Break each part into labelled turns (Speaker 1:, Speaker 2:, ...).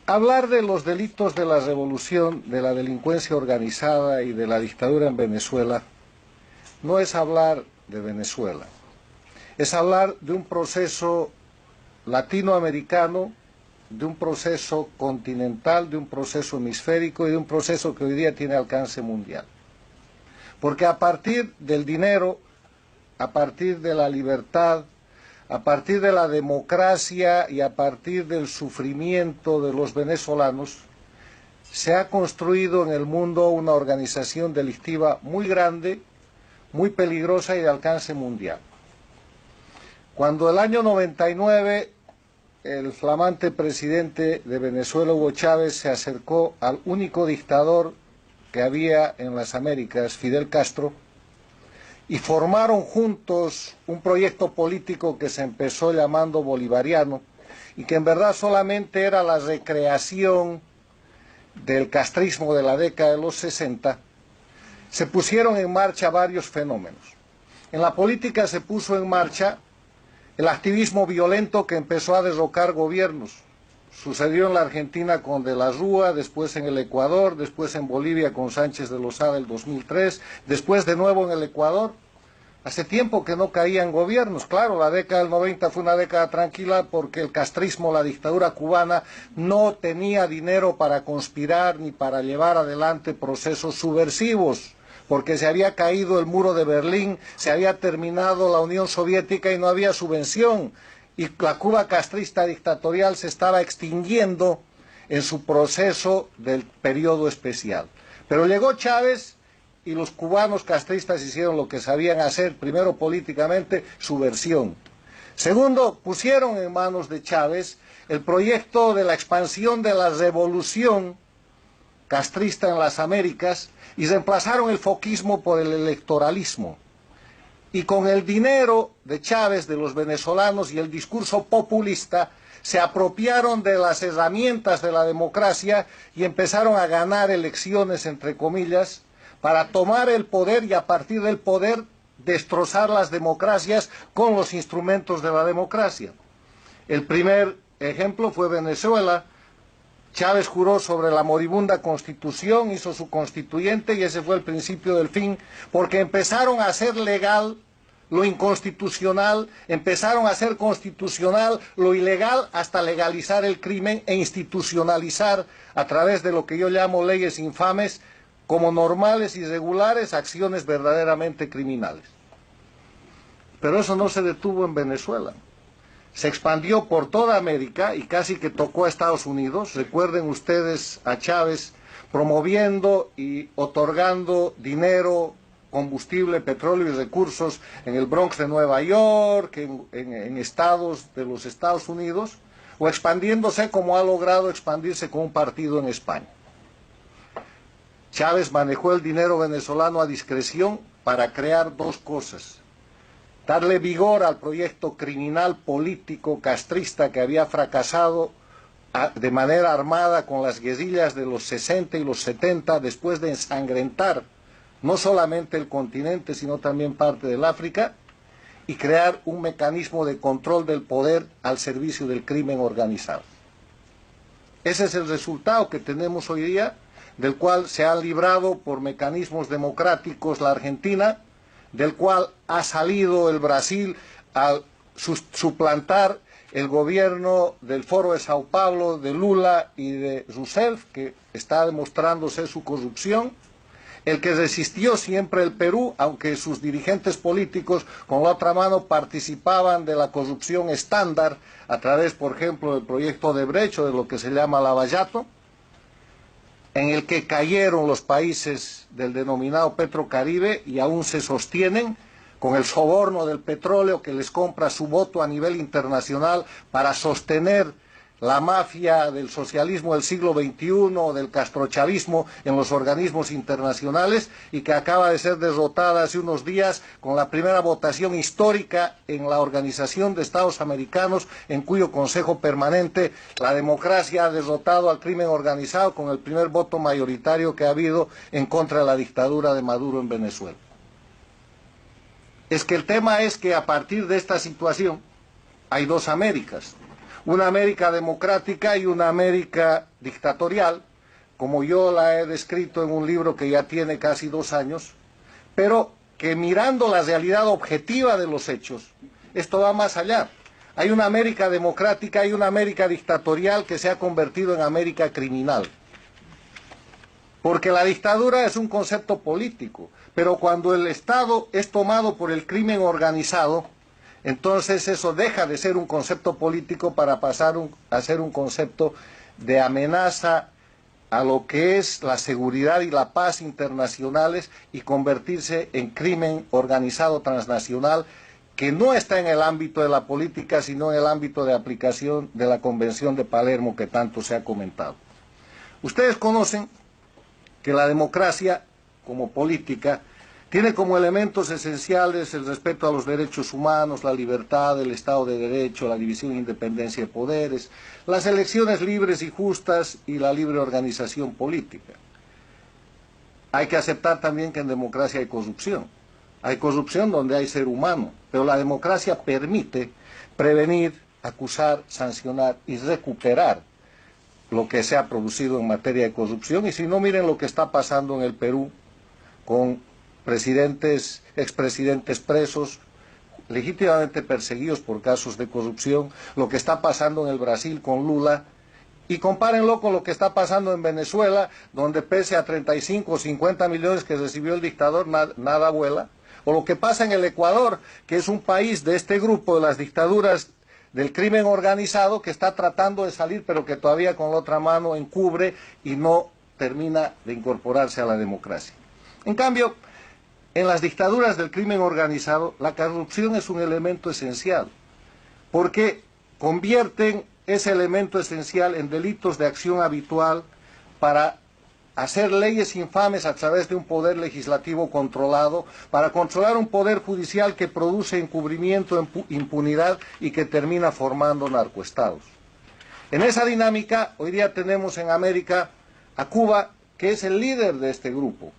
Speaker 1: Hablar de los delitos de la revolución, de la delincuencia organizada y de la dictadura en Venezuela no es hablar de Venezuela, es hablar de un proceso latinoamericano, de un proceso continental, de un proceso hemisférico y de un proceso que hoy día tiene alcance mundial. Porque a partir del dinero, a partir de la libertad, a partir de la democracia y a partir del sufrimiento de los venezolanos, se ha construido en el mundo una organización delictiva muy grande, muy peligrosa y de alcance mundial. Cuando el año 99 el flamante presidente de Venezuela, Hugo Chávez, se acercó al único dictador que había en las Américas, Fidel Castro, y formaron juntos un proyecto político que se empezó llamando bolivariano y que en verdad solamente era la recreación del castrismo de la década de los 60, se pusieron en marcha varios fenómenos. En la política se puso en marcha el activismo violento que empezó a derrocar gobiernos. Sucedió en la Argentina con De la Rúa, después en el Ecuador, después en Bolivia con Sánchez de Lozada el 2003, después de nuevo en el Ecuador. Hace tiempo que no caían gobiernos. Claro, la década del 90 fue una década tranquila porque el castrismo, la dictadura cubana, no tenía dinero para conspirar ni para llevar adelante procesos subversivos, porque se había caído el muro de Berlín, se había terminado la Unión Soviética y no había subvención. Y la Cuba castrista dictatorial se estaba extinguiendo en su proceso del periodo especial. Pero llegó Chávez y los cubanos castristas hicieron lo que sabían hacer, primero políticamente, subversión. Segundo, pusieron en manos de Chávez el proyecto de la expansión de la revolución castrista en las Américas y reemplazaron el foquismo por el electoralismo. Y con el dinero de Chávez, de los venezolanos y el discurso populista, se apropiaron de las herramientas de la democracia y empezaron a ganar elecciones, entre comillas, para tomar el poder y a partir del poder destrozar las democracias con los instrumentos de la democracia. El primer ejemplo fue Venezuela. Chávez juró sobre la moribunda Constitución, hizo su constituyente y ese fue el principio del fin, porque empezaron a hacer legal lo inconstitucional, empezaron a hacer constitucional lo ilegal hasta legalizar el crimen e institucionalizar a través de lo que yo llamo leyes infames como normales y regulares acciones verdaderamente criminales. Pero eso no se detuvo en Venezuela. Se expandió por toda América y casi que tocó a Estados Unidos. Recuerden ustedes a Chávez promoviendo y otorgando dinero, combustible, petróleo y recursos en el Bronx de Nueva York, en estados de los Estados Unidos, o expandiéndose como ha logrado expandirse con un partido en España. Chávez manejó el dinero venezolano a discreción para crear dos cosas: darle vigor al proyecto criminal político castrista que había fracasado de manera armada con las guerrillas de los 60 y los 70 después de ensangrentar no solamente el continente sino también parte del África, y crear un mecanismo de control del poder al servicio del crimen organizado. Ese es el resultado que tenemos hoy día, del cual se ha librado por mecanismos democráticos la Argentina, del cual ha salido el Brasil al suplantar el gobierno del Foro de Sao Paulo, de Lula y de Rousseff, que está demostrándose su corrupción, el que resistió siempre el Perú, aunque sus dirigentes políticos con la otra mano participaban de la corrupción estándar a través, por ejemplo, del proyecto de Brecht o de lo que se llama Lavallato, en el que cayeron los países del denominado Petrocaribe y aún se sostienen con el soborno del petróleo que les compra su voto a nivel internacional para sostener la mafia del socialismo del siglo XXI, del castrochavismo en los organismos internacionales, y que acaba de ser derrotada hace unos días con la primera votación histórica en la Organización de Estados Americanos, en cuyo Consejo Permanente la democracia ha derrotado al crimen organizado con el primer voto mayoritario que ha habido en contra de la dictadura de Maduro en Venezuela. Es que el tema es que a partir de esta situación hay dos Américas. una América democrática y una América dictatorial, como yo la he descrito en un libro que ya tiene casi 2 años, pero que mirando la realidad objetiva de los hechos, esto va más allá. Hay una América democrática y una América dictatorial que se ha convertido en América criminal. Porque la dictadura es un concepto político, pero cuando el Estado es tomado por el crimen organizado, entonces eso deja de ser un concepto político para pasar a ser un concepto de amenaza a lo que es la seguridad y la paz internacionales y convertirse en crimen organizado transnacional que no está en el ámbito de la política, sino en el ámbito de aplicación de la Convención de Palermo que tanto se ha comentado. Ustedes conocen que la democracia, como política, tiene como elementos esenciales el respeto a los derechos humanos, la libertad, el Estado de Derecho, la división e independencia de poderes, las elecciones libres y justas y la libre organización política. Hay que aceptar también que en democracia hay corrupción. Hay corrupción donde hay ser humano, pero la democracia permite prevenir, acusar, sancionar y recuperar lo que se ha producido en materia de corrupción. Y si no, miren lo que está pasando en el Perú con presidentes, expresidentes presos, legítimamente perseguidos por casos de corrupción, lo que está pasando en el Brasil con Lula, y compárenlo con lo que está pasando en Venezuela, donde pese a 35 o 50 millones que recibió el dictador, nada vuela, o lo que pasa en el Ecuador, que es un país de este grupo de las dictaduras del crimen organizado, que está tratando de salir, pero que todavía con la otra mano encubre y no termina de incorporarse a la democracia. En cambio, en las dictaduras del crimen organizado, la corrupción es un elemento esencial, porque convierten ese elemento esencial en delitos de acción habitual para hacer leyes infames a través de un poder legislativo controlado, para controlar un poder judicial que produce encubrimiento, impunidad y que termina formando narcoestados. En esa dinámica, hoy día tenemos en América a Cuba, que es el líder de este grupo.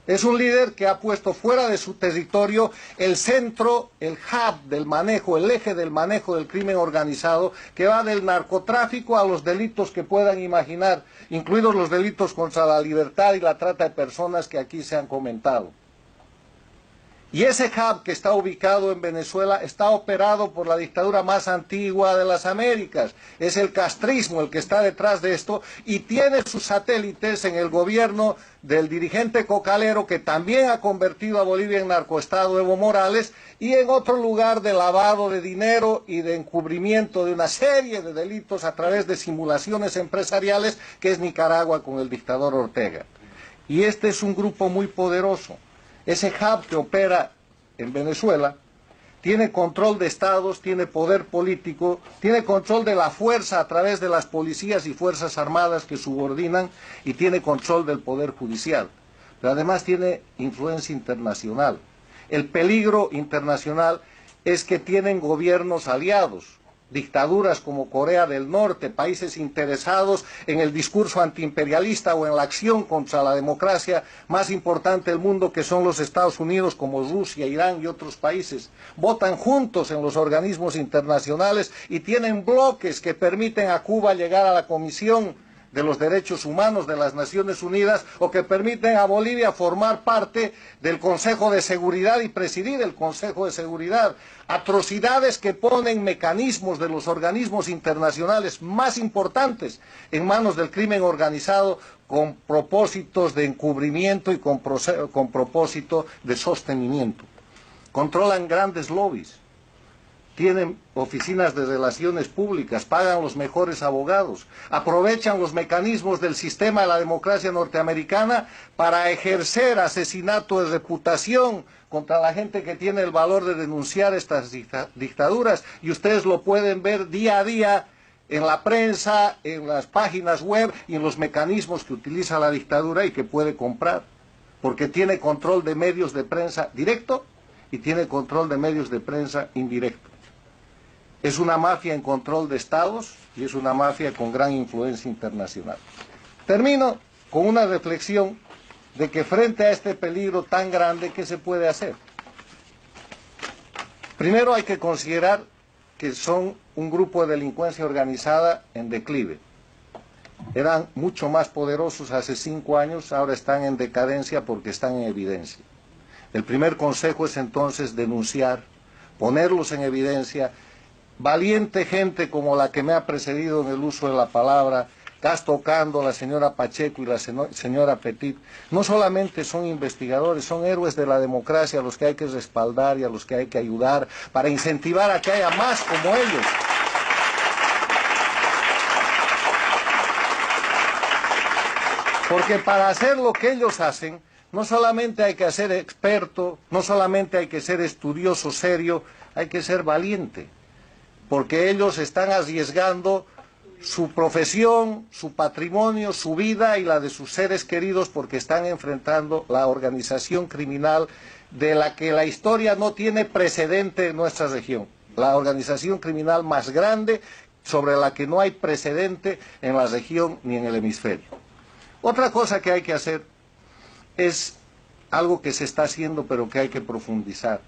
Speaker 1: Es un líder que ha puesto fuera de su territorio el centro, el hub del manejo, el eje del manejo del crimen organizado, que va del narcotráfico a los delitos que puedan imaginar, incluidos los delitos contra la libertad y la trata de personas que aquí se han comentado. Y ese hub que está ubicado en Venezuela está operado por la dictadura más antigua de las Américas. Es el castrismo el que está detrás de esto y tiene sus satélites en el gobierno del dirigente cocalero que también ha convertido a Bolivia en narcoestado, Evo Morales, y en otro lugar de lavado de dinero y de encubrimiento de una serie de delitos a través de simulaciones empresariales, que es Nicaragua con el dictador Ortega. Y este es un grupo muy poderoso. Ese hub que opera en Venezuela tiene control de estados, tiene poder político, tiene control de la fuerza a través de las policías y fuerzas armadas que subordinan y tiene control del poder judicial. Pero además tiene influencia internacional. El peligro internacional es que tienen gobiernos aliados, dictaduras como Corea del Norte, países interesados en el discurso antiimperialista o en la acción contra la democracia más importante del mundo, que son los Estados Unidos, como Rusia, Irán y otros países. Votan juntos en los organismos internacionales y tienen bloques que permiten a Cuba llegar a la Comisión de los Derechos Humanos de las Naciones Unidas, o que permiten a Bolivia formar parte del Consejo de Seguridad y presidir el Consejo de Seguridad. Atrocidades que ponen mecanismos de los organismos internacionales más importantes en manos del crimen organizado con propósitos de encubrimiento y con propósito de sostenimiento. Controlan grandes lobbies. Tienen oficinas de relaciones públicas, pagan los mejores abogados, aprovechan los mecanismos del sistema de la democracia norteamericana para ejercer asesinato de reputación contra la gente que tiene el valor de denunciar estas dictaduras, y ustedes lo pueden ver día a día en la prensa, en las páginas web y en los mecanismos que utiliza la dictadura y que puede comprar, porque tiene control de medios de prensa directo y tiene control de medios de prensa indirecto. Es una mafia en control de estados y es una mafia con gran influencia internacional. Termino con una reflexión de que frente a este peligro tan grande, ¿qué se puede hacer? Primero hay que considerar que son un grupo de delincuencia organizada en declive. Eran mucho más poderosos hace 5 años, ahora están en decadencia porque están en evidencia. El primer consejo es entonces denunciar, ponerlos en evidencia. Valiente gente como la que me ha precedido en el uso de la palabra, Castro Cando, la señora Pacheco y la señora Petit, no solamente son investigadores, son héroes de la democracia a los que hay que respaldar y a los que hay que ayudar para incentivar a que haya más como ellos. Porque para hacer lo que ellos hacen, no solamente hay que ser experto, no solamente hay que ser estudioso, serio, hay que ser valiente. Porque ellos están arriesgando su profesión, su patrimonio, su vida y la de sus seres queridos porque están enfrentando la organización criminal de la que la historia no tiene precedente en nuestra región. La organización criminal más grande sobre la que no hay precedente en la región ni en el hemisferio. Otra cosa que hay que hacer es algo que se está haciendo pero que hay que profundizar.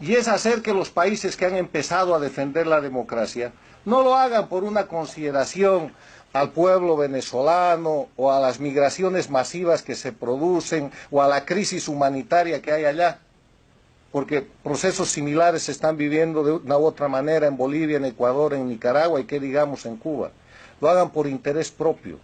Speaker 1: Y es hacer que los países que han empezado a defender la democracia no lo hagan por una consideración al pueblo venezolano o a las migraciones masivas que se producen o a la crisis humanitaria que hay allá, porque procesos similares se están viviendo de una u otra manera en Bolivia, en Ecuador, en Nicaragua y qué digamos en Cuba. Lo hagan por interés propio.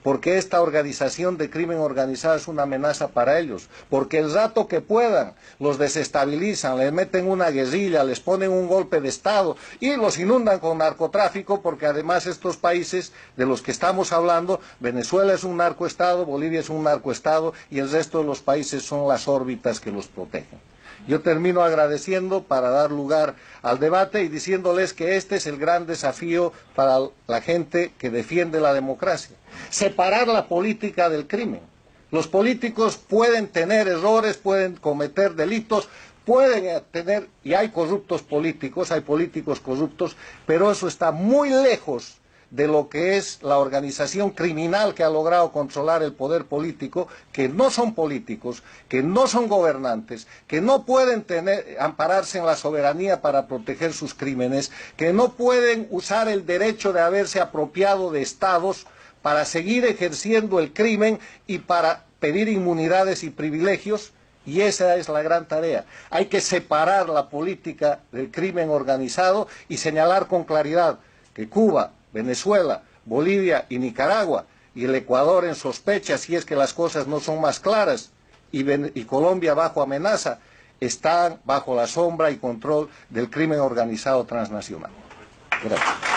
Speaker 1: Porque esta organización de crimen organizado es una amenaza para ellos, porque el rato que puedan los desestabilizan, les meten una guerrilla, les ponen un golpe de Estado y los inundan con narcotráfico, porque además estos países de los que estamos hablando, Venezuela es un narcoestado, Bolivia es un narcoestado y el resto de los países son las órbitas que los protegen. Yo termino agradeciendo para dar lugar al debate y diciéndoles que este es el gran desafío para la gente que defiende la democracia. Separar la política del crimen. Los políticos pueden tener errores, pueden cometer delitos, pueden tener, y hay corruptos políticos, hay políticos corruptos, pero eso está muy lejos de lo que es la organización criminal que ha logrado controlar el poder político, que no son políticos, que no son gobernantes, que no pueden ampararse en la soberanía para proteger sus crímenes, que no pueden usar el derecho de haberse apropiado de estados para seguir ejerciendo el crimen y para pedir inmunidades y privilegios, y esa es la gran tarea. Hay que separar la política del crimen organizado y señalar con claridad que Cuba, Venezuela, Bolivia y Nicaragua y el Ecuador en sospecha, si es que las cosas no son más claras, y Colombia bajo amenaza, están bajo la sombra y control del crimen organizado transnacional. Gracias.